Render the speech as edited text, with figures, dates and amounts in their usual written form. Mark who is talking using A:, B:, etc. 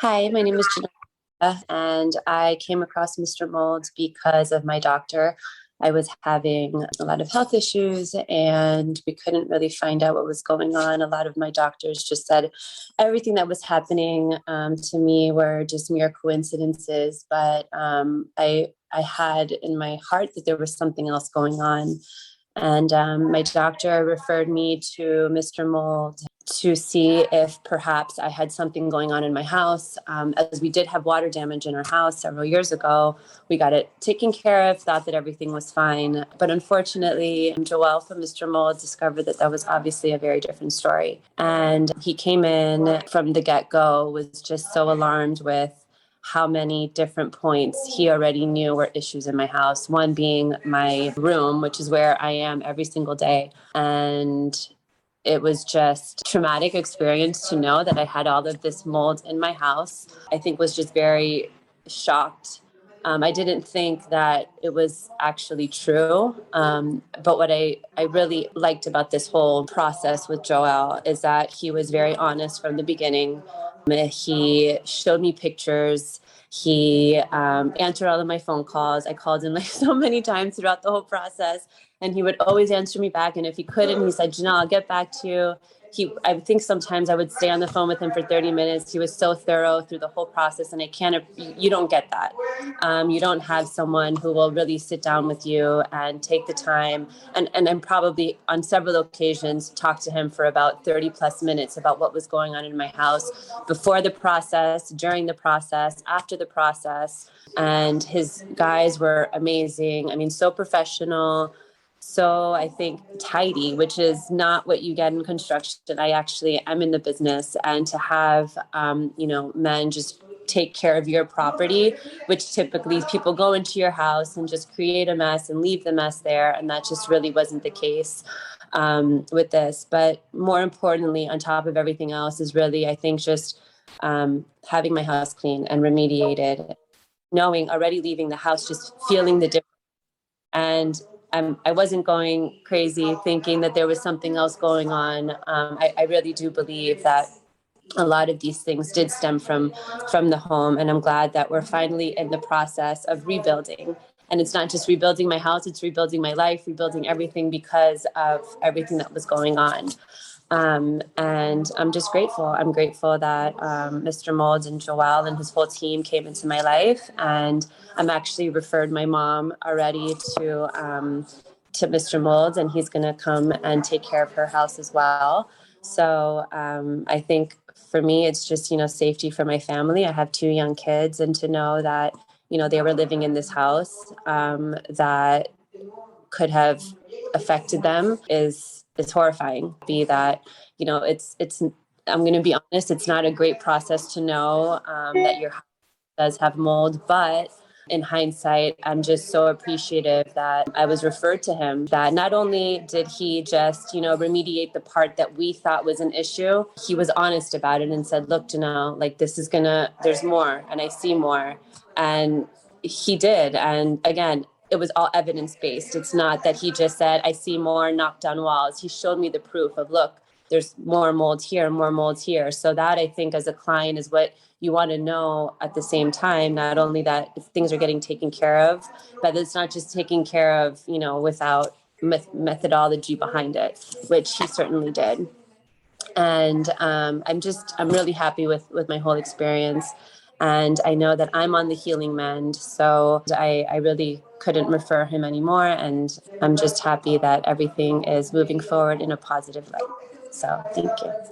A: Hi, my name is Janelle, and I came across Mr. Mold because of my doctor. I was having a lot of health issues and we couldn't really find out what was going on. A lot of my doctors just said everything that was happening to me were just mere coincidences, but I had in my heart that there was something else going on. And my doctor referred me to Mr. Mold to see if perhaps I had something going on in my house. As we did have water damage in our house several years ago, we got it taken care of, thought that everything was fine. But unfortunately, Joel from Mr. Mold discovered that that was obviously a very different story. And he came in from the get-go, was just so alarmed with how many different points he already knew were issues in my house. One being my room, which is where I am every single day. And it was just a traumatic experience to know that I had all of this mold in my house. I think was just very shocked. I didn't think that it was actually true. But what I really liked about this whole process with Joel is that he was very honest from the beginning. He showed me pictures. He answered all of my phone calls. I called him like so many times throughout the whole process, and he would always answer me back. And if he couldn't, he said, "Janelle, I'll get back to you." I think sometimes I would stay on the phone with him for 30 minutes. He was so thorough through the whole process, and you don't get that. You don't have someone who will really sit down with you and take the time. And I'm probably on several occasions talked to him for about 30 plus minutes about what was going on in my house before the process, during the process, after the process. And his guys were amazing. I mean, so professional. So I think tidy, which is not what you get in construction. I actually am in the business, and to have, men just take care of your property, which typically people go into your house and just create a mess and leave the mess there. And that just really wasn't the case with this. But more importantly, on top of everything else is really, I think, just having my house clean and remediated, knowing already leaving the house, just feeling the difference. And I wasn't going crazy thinking that there was something else going on. I really do believe that a lot of these things did stem from the home, and I'm glad that we're finally in the process of rebuilding. And it's not just rebuilding my house, it's rebuilding my life, rebuilding everything because of everything that was going on. And I'm just grateful. I'm grateful that Mr. Mold and Joel and his whole team came into my life. And I'm actually referred my mom already to Mr. Mold, and he's going to come and take care of her house as well. So I think for me, it's just, safety for my family. I have two young kids, and to know that, they were living in this house that could have affected them is horrifying. Be that, it's I'm going to be honest, it's not a great process to know that your house does have mold, but in hindsight, I'm just so appreciative that I was referred to him, that not only did he just, remediate the part that we thought was an issue, he was honest about it and said, "Look, Janelle, like there's more, and I see more." And he did. And again, it was all evidence based. It's not that he just said, "I see more," knocked down walls. He showed me the proof of, look, there's more mold here, more mold here. So that, I think, as a client, is what you want to know at the same time. Not only that things are getting taken care of, but it's not just taken care of, without methodology behind it, which he certainly did. And I'm really happy with my whole experience. And I know that I'm on the healing mend. So I really couldn't refer him anymore. And I'm just happy that everything is moving forward in a positive light. So thank you.